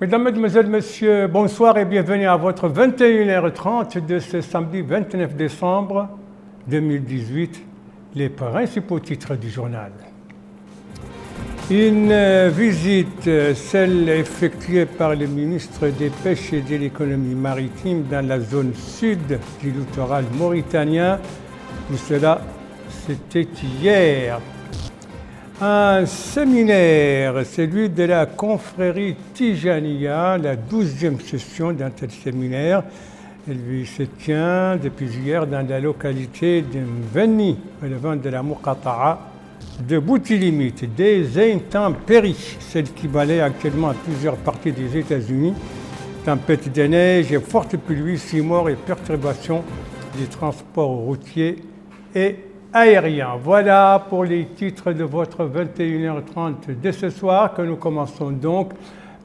Mesdames, Mesdemoiselles, Messieurs, bonsoir et bienvenue à votre 21h30 de ce samedi 29 décembre 2018. Les principaux titres du journal. Une visite, celle effectuée par le ministre des Pêches et de l'Économie maritime dans la zone sud du littoral mauritanien. Tout cela, c'était hier. Un séminaire, celui de la confrérie Tijaniya, la 12e session d'un tel séminaire. Elle se tient depuis hier dans la localité de Mvenni, relevant de la Muqata'a de Boutilimit. Des intempéries, celles qui balaient actuellement plusieurs parties des États-Unis. Tempête de neige et fortes pluies, 6 morts et perturbations des transports routiers et aérien. Voilà pour les titres de votre 21h30 de ce soir que nous commençons donc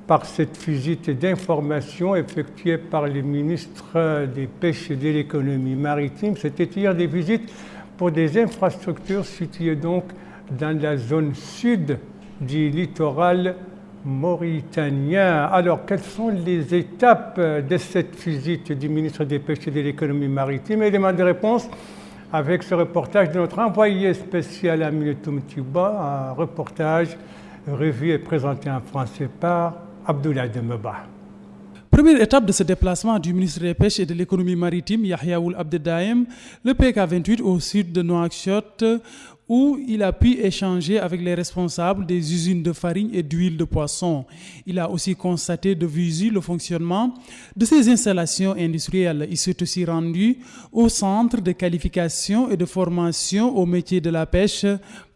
par cette visite d'information effectuée par le ministre des Pêches et de l'Économie maritime. C'était hier des visites pour des infrastructures situées donc dans la zone sud du littoral mauritanien. Alors, quelles sont les étapes de cette visite du ministre des Pêches et de l'Économie maritime? Élément de réponse avec ce reportage de notre envoyé spécial Aminatoum Tiba, un reportage revu et présenté en français par Abdoulaye Demeba. Première étape de ce déplacement du ministre des Pêches et de l'Économie maritime, Yahya Ould Abdeldaïm, le PK28 au sud de Nouakchott, où il a pu échanger avec les responsables des usines de farine et d'huile de poisson. Il a aussi constaté de visu le fonctionnement de ces installations industrielles. Il s'est aussi rendu au centre de qualification et de formation au métier de la pêche,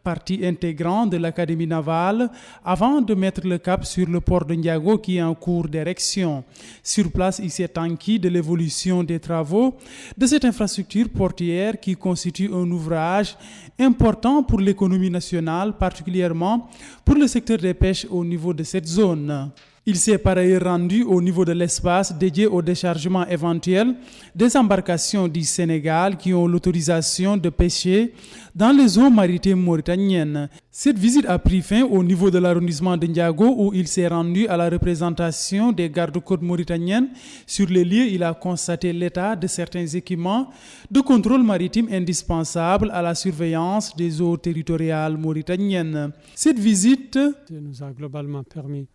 partie intégrante de l'Académie navale, avant de mettre le cap sur le port de Ndiago qui est en cours d'érection. Sur place, il s'est enquis de l'évolution des travaux de cette infrastructure portuaire qui constitue un ouvrage important pour l'économie nationale, particulièrement pour le secteur des pêches au niveau de cette zone. Il s'est par ailleurs rendu au niveau de l'espace dédié au déchargement éventuel des embarcations du Sénégal qui ont l'autorisation de pêcher dans les eaux maritimes mauritaniennes. Cette visite a pris fin au niveau de l'arrondissement de Ndiago où il s'est rendu à la représentation des gardes-côtes mauritaniennes. Sur les lieux, il a constaté l'état de certains équipements de contrôle maritime indispensables à la surveillance des eaux territoriales mauritaniennes. Cette visite nous a globalement permis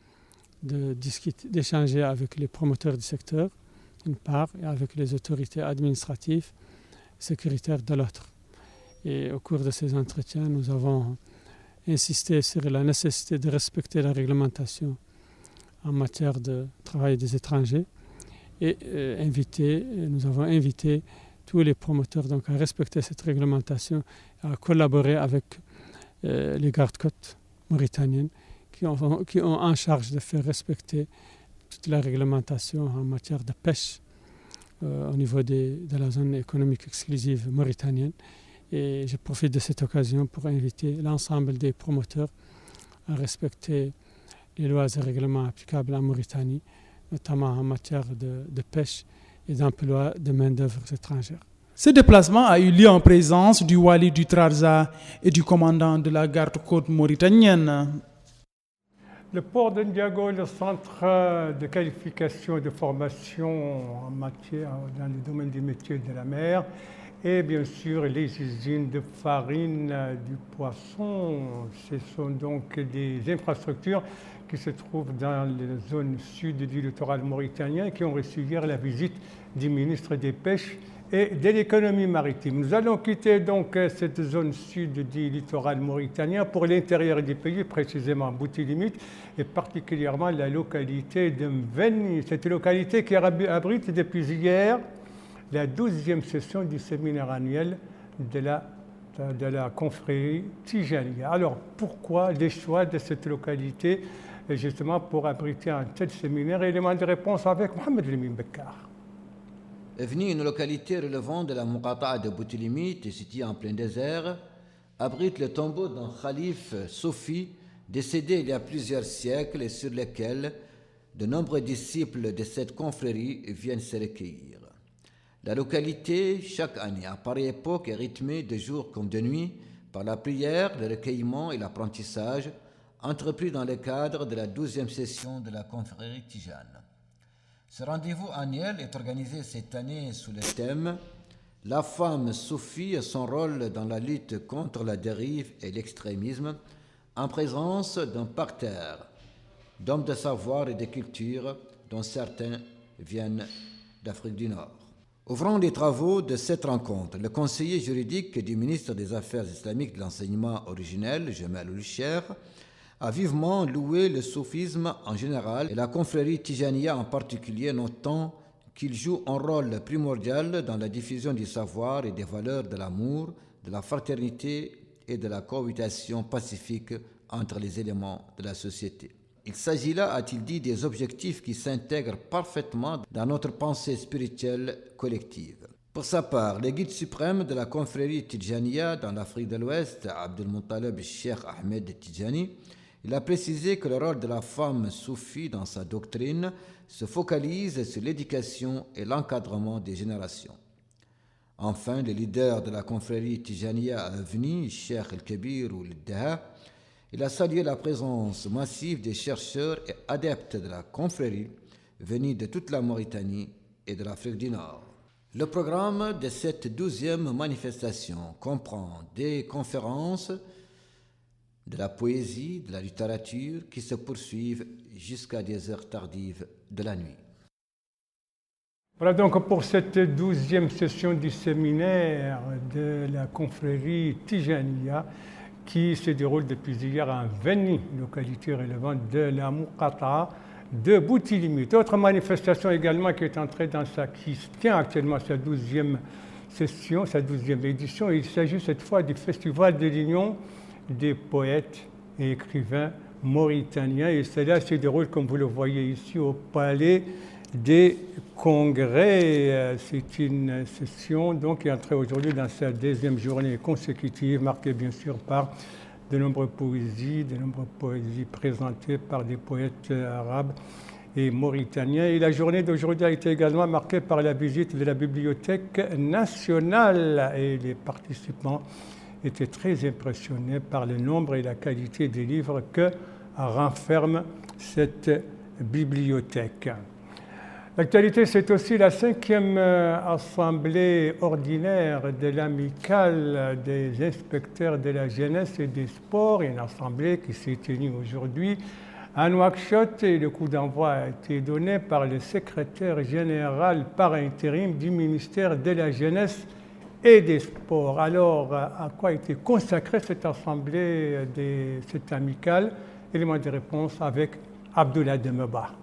d'échanger avec les promoteurs du secteur, d'une part, et avec les autorités administratives et sécuritaires de l'autre. Et au cours de ces entretiens, nous avons insisté sur la nécessité de respecter la réglementation en matière de travail des étrangers et nous avons invité tous les promoteurs donc, à respecter cette réglementation, à collaborer avec les gardes-côtes mauritaniennes qui ont en charge de faire respecter toute la réglementation en matière de pêche au niveau de la zone économique exclusive mauritanienne. Et je profite de cette occasion pour inviter l'ensemble des promoteurs à respecter les lois et règlements applicables en Mauritanie, notamment en matière de pêche et d'emploi de main-d'œuvre étrangère. Ce déplacement a eu lieu en présence du Wali du Trarza et du commandant de la garde-côte mauritanienne. Le port de Ndiago, le centre de qualification et de formation en matière, dans le domaine des métiers de la mer, et bien sûr les usines de farine, du poisson. Ce sont donc des infrastructures qui se trouvent dans la zone sud du littoral mauritanien qui ont reçu hier la visite du ministre des Pêches et de l'économie maritime. Nous allons quitter donc cette zone sud du littoral mauritanien pour l'intérieur du pays, précisément Boutilimit, et particulièrement la localité de Mvenni. Cette localité qui abrite depuis hier la 12e session du séminaire annuel de la confrérie Tijaniya. Alors pourquoi les choix de cette localité justement pour abriter un tel séminaire? Élément de réponse avec Mohamed Lemine Bekkar. Mvenni, une localité relevant de la Muqata'a de Boutilimit et située en plein désert, abrite le tombeau d'un calife Sofi décédé il y a plusieurs siècles et sur lequel de nombreux disciples de cette confrérie viennent se recueillir. La localité, chaque année, à pareille époque, est rythmée de jour comme de nuit par la prière, le recueillement et l'apprentissage entrepris dans le cadre de la 12e session de la confrérie Tijane. Ce rendez-vous annuel est organisé cette année sous le thème « La femme soufie et son rôle dans la lutte contre la dérive et l'extrémisme » en présence d'un parterre d'hommes de savoir et de culture dont certains viennent d'Afrique du Nord. Ouvrant les travaux de cette rencontre, le conseiller juridique du ministre des Affaires islamiques de l'enseignement originel, Jamal Ould-Cheikh, a vivement loué le soufisme en général et la confrérie Tijaniya en particulier, notant qu'il joue un rôle primordial dans la diffusion du savoir et des valeurs de l'amour, de la fraternité et de la cohabitation pacifique entre les éléments de la société. Il s'agit là, a-t-il dit, des objectifs qui s'intègrent parfaitement dans notre pensée spirituelle collective. Pour sa part, le guide suprême de la confrérie Tijaniya dans l'Afrique de l'Ouest, Abdul Muttalib Cheikh Ahmed Tijani, il a précisé que le rôle de la femme soufie dans sa doctrine se focalise sur l'éducation et l'encadrement des générations. Enfin, le leader de la confrérie Tijaniya à venir, Cheikh El-Kabir ou Al-Daha, il a salué la présence massive des chercheurs et adeptes de la confrérie venus de toute la Mauritanie et de l'Afrique du Nord. Le programme de cette 12e manifestation comprend des conférences, de la poésie, de la littérature qui se poursuivent jusqu'à des heures tardives de la nuit. Voilà donc pour cette 12e session du séminaire de la confrérie Tijaniya qui se déroule depuis hier à Veni, localité relevant de la Muqata'a de Boutilimit. Autre manifestation également qui se tient actuellement sa 12e session, sa 12e édition. Il s'agit cette fois du Festival de l'Union des poètes et écrivains mauritaniens. Et cela se déroule, comme vous le voyez ici, au Palais des Congrès. C'est une session donc, qui est entrée aujourd'hui dans sa 2e journée consécutive, marquée bien sûr par de nombreuses poésies présentées par des poètes arabes et mauritaniens. Et la journée d'aujourd'hui a été également marquée par la visite de la Bibliothèque nationale et les participants étaient très impressionnés par le nombre et la qualité des livres que renferme cette bibliothèque. L'actualité, c'est aussi la 5e assemblée ordinaire de l'amicale des inspecteurs de la jeunesse et des sports, une assemblée qui s'est tenue aujourd'hui à Nouakchott et le coup d'envoi a été donné par le secrétaire général par intérim du ministère de la jeunesse et des sports. Alors, à quoi a été consacrée cette assemblée, cette amicale? Élément de réponse avec Abdoulaye Demeba.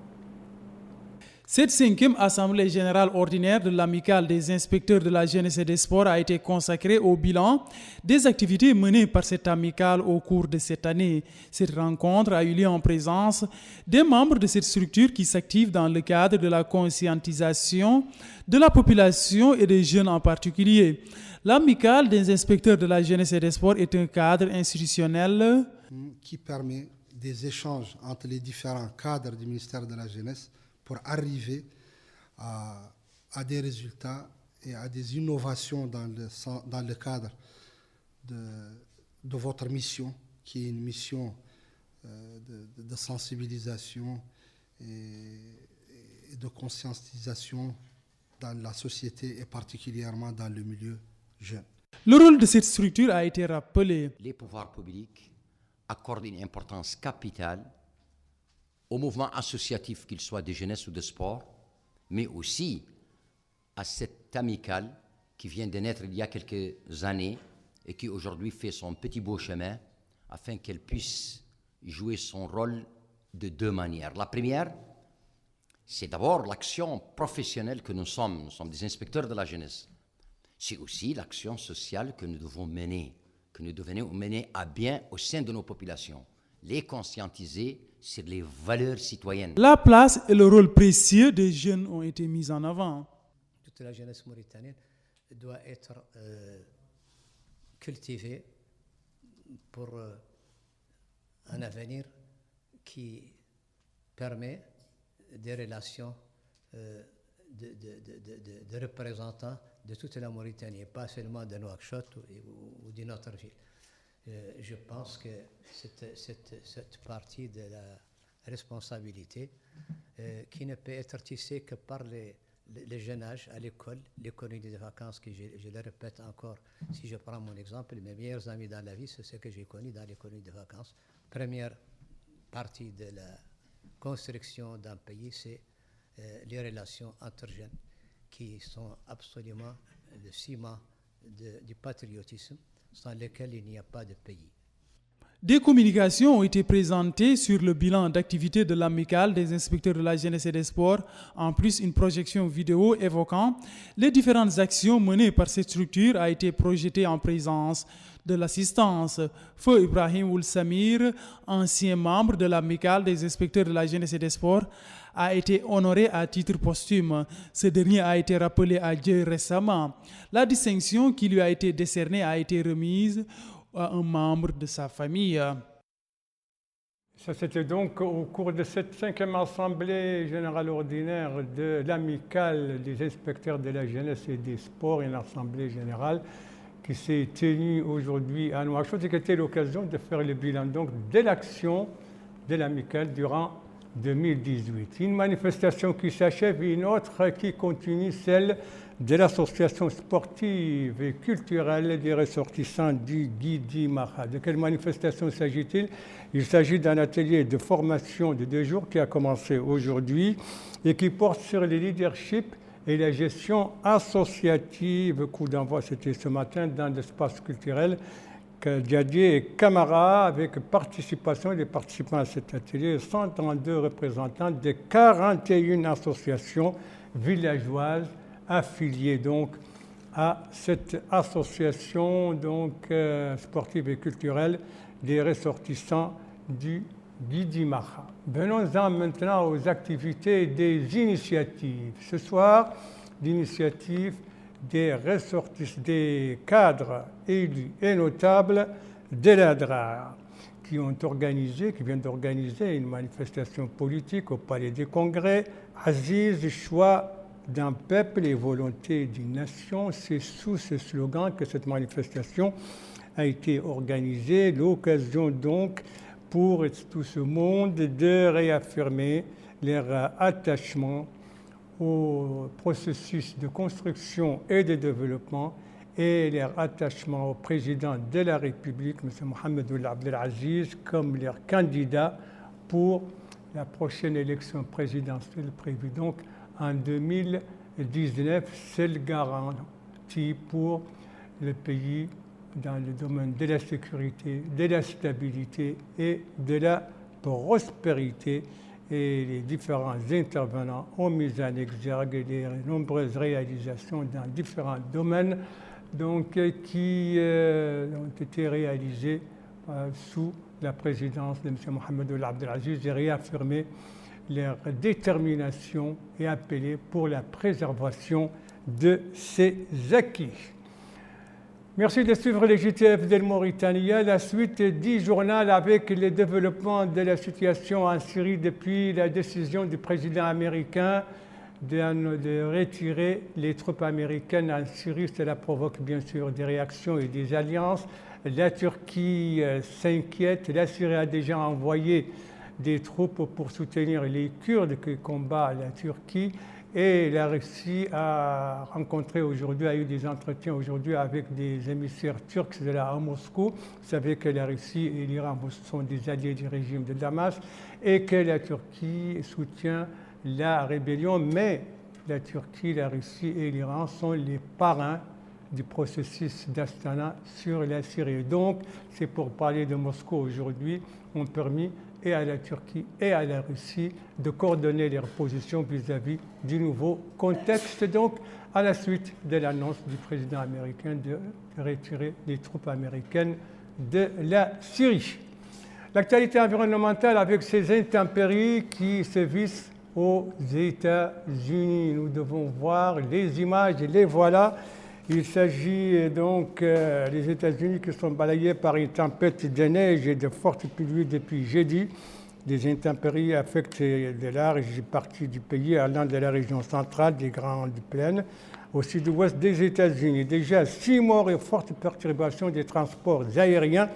Cette 5e Assemblée générale ordinaire de l'amicale des inspecteurs de la jeunesse et des sports a été consacrée au bilan des activités menées par cette amicale au cours de cette année. Cette rencontre a eu lieu en présence des membres de cette structure qui s'activent dans le cadre de la conscientisation de la population et des jeunes en particulier. L'amicale des inspecteurs de la jeunesse et des sports est un cadre institutionnel qui permet des échanges entre les différents cadres du ministère de la jeunesse pour arriver à des résultats et à des innovations dans le cadre de votre mission, qui est une mission de sensibilisation et de conscientisation dans la société et particulièrement dans le milieu jeune. Le rôle de cette structure a été rappelé. Les pouvoirs publics accordent une importance capitale au mouvement associatif, qu'il soit de jeunesse ou de sport, mais aussi à cette amicale qui vient de naître il y a quelques années et qui aujourd'hui fait son petit beau chemin afin qu'elle puisse jouer son rôle de 2 manières. La première, c'est d'abord l'action professionnelle que nous sommes des inspecteurs de la jeunesse. C'est aussi l'action sociale que nous devons mener, à bien au sein de nos populations, les conscientiser sur les valeurs citoyennes. La place et le rôle précieux des jeunes ont été mis en avant. Toute la jeunesse mauritanienne doit être cultivée pour un avenir qui permet des relations de représentants de toute la Mauritanie, pas seulement de Nouakchott ou d'une autre ville. Je pense que cette partie de la responsabilité qui ne peut être tissée que par les jeunes âges à l'école, les colonies de vacances, que je le répète encore, si je prends mon exemple, mes meilleurs amis dans la vie, c'est ce que j'ai connu dans les colonies de vacances. Première partie de la construction d'un pays, c'est les relations entre jeunes qui sont absolument le ciment du patriotisme sans lequel il n'y a pas de pays. Des communications ont été présentées sur le bilan d'activité de l'amicale des inspecteurs de la jeunesse et des sports, en plus une projection vidéo évoquant les différentes actions menées par cette structure a été projetée en présence de l'assistance. Feu Ibrahim Ould Samir, ancien membre de l'amicale des inspecteurs de la jeunesse et des sports, a été honoré à titre posthume. Ce dernier a été rappelé à Dieu récemment. La distinction qui lui a été décernée a été remise à un membre de sa famille. Ça, c'était donc au cours de cette 5e Assemblée générale ordinaire de l'amicale des inspecteurs de la jeunesse et des sports, une assemblée générale qui s'est tenue aujourd'hui à Nouakchott et qui était l'occasion de faire le bilan donc, de l'action de l'amicale durant 2018. Une manifestation qui s'achève et une autre qui continue, celle de l'association sportive et culturelle des ressortissants du Guidi Maha. De quelle manifestation s'agit-il? Il s'agit d'un atelier de formation de 2 jours qui a commencé aujourd'hui et qui porte sur le leadership et la gestion associative. Coup d'envoi, c'était ce matin dans l'espace culturel Diadier et Camara, avec participation des participants à cet atelier, 132 représentants de 41 associations villageoises affiliées donc à cette association donc, sportive et culturelle des ressortissants du Guidi Maha. Venons-en maintenant aux activités des initiatives. Ce soir, l'initiative des cadres élus et notables de l'ADRA qui viennent d'organiser une manifestation politique au Palais des Congrès. Aziz, choix d'un peuple et volonté d'une nation, c'est sous ce slogan que cette manifestation a été organisée. L'occasion donc pour tout ce monde de réaffirmer leur attachement au processus de construction et de développement et leur attachement au président de la République, M. Mohamed Ould Abdelaziz, comme leur candidat pour la prochaine élection présidentielle prévue donc en 2019. C'est le garantie pour le pays dans le domaine de la sécurité, de la stabilité et de la prospérité. Et les différents intervenants ont mis en exergue des nombreuses réalisations dans différents domaines donc, qui ont été réalisées sous la présidence de M. Mohamed Ould Abdelaziz et réaffirmé leur détermination et appelé pour la préservation de ces acquis. Merci de suivre les JTF de Mauritanie. La suite du journal avec les développements de la situation en Syrie depuis la décision du président américain de retirer les troupes américaines en Syrie. Cela provoque bien sûr des réactions et des alliances. La Turquie s'inquiète. La Syrie a déjà envoyé des troupes pour soutenir les Kurdes qui combattent la Turquie. Et la Russie a eu des entretiens aujourd'hui avec des émissaires turcs à Moscou. Vous savez que la Russie et l'Iran sont des alliés du régime de Damas et que la Turquie soutient la rébellion. Mais la Turquie, la Russie et l'Iran sont les parrains du processus d'Astana sur la Syrie. Donc, c'est pour parler de Moscou aujourd'hui, ont permis et à la Turquie et à la Russie de coordonner leurs positions vis-à-vis du nouveau contexte. Donc, à la suite de l'annonce du président américain de retirer les troupes américaines de la Syrie. L'actualité environnementale avec ces intempéries qui sévissent aux États-Unis. Nous devons voir les images, les voilà. Il s'agit donc des États-Unis qui sont balayés par une tempête de neige et de fortes pluies depuis jeudi. Des intempéries affectent de larges parties du pays allant de la région centrale des Grandes Plaines au sud-ouest des États-Unis. Déjà 6 morts et forte perturbation des transports aériens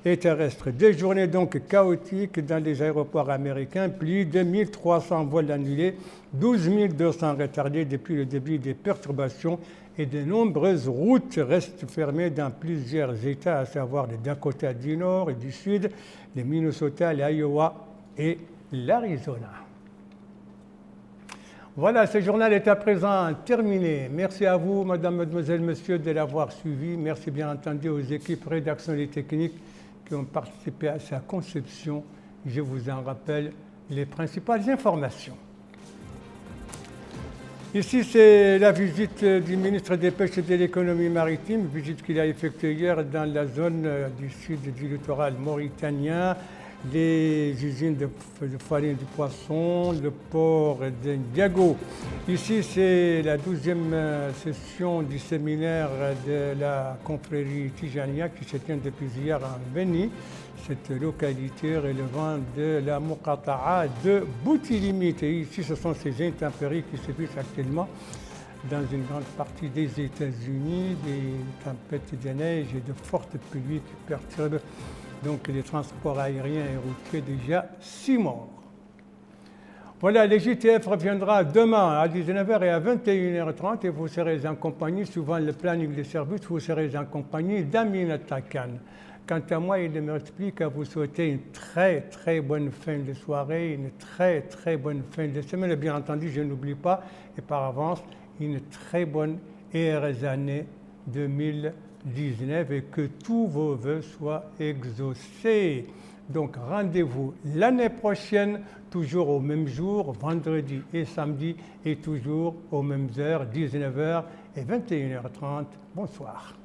et terrestres. Des journées donc chaotiques dans les aéroports américains, plus de 1300 vols annulés, 12 200 retardés depuis le début des perturbations et de nombreuses routes restent fermées dans plusieurs États, à savoir le Dakota du Nord et du Sud, le Minnesota, l'Iowa et l'Arizona. Voilà, ce journal est à présent terminé. Merci à vous, madame, mademoiselle, monsieur, de l'avoir suivi. Merci bien entendu aux équipes rédaction et techniques qui ont participé à sa conception. Je vous en rappelle les principales informations. Ici, c'est la visite du ministre des Pêches et de l'Économie maritime, visite qu'il a effectuée hier dans la zone du sud du littoral mauritanien, les usines de farine du poisson, le port de Ndiago. Ici, c'est la 12e session du séminaire de la confrérie Tijania qui se tient depuis hier en Beni, cette localité relevant de la Muqata'a de Boutilimite. Et ici, ce sont ces intempéries qui se vivent actuellement dans une grande partie des États-Unis, des tempêtes de neige et de fortes pluies qui perturbent donc les transports aériens et routiers, déjà 6 morts. Voilà, le JTF reviendra demain à 19h et à 21h30 et vous serez en compagnie, suivant le planning des services, vous serez en compagnie d'Amina Takan. Quant à moi, il ne me reste plus qu'à vous souhaiter une très très bonne fin de soirée, une très très bonne fin de semaine. Et bien entendu, je n'oublie pas, et par avance, une très bonne et heureuse année 2019 et que tous vos vœux soient exaucés. Donc rendez-vous l'année prochaine, toujours au même jour, vendredi et samedi, et toujours aux mêmes heures, 19h et 21h30. Bonsoir.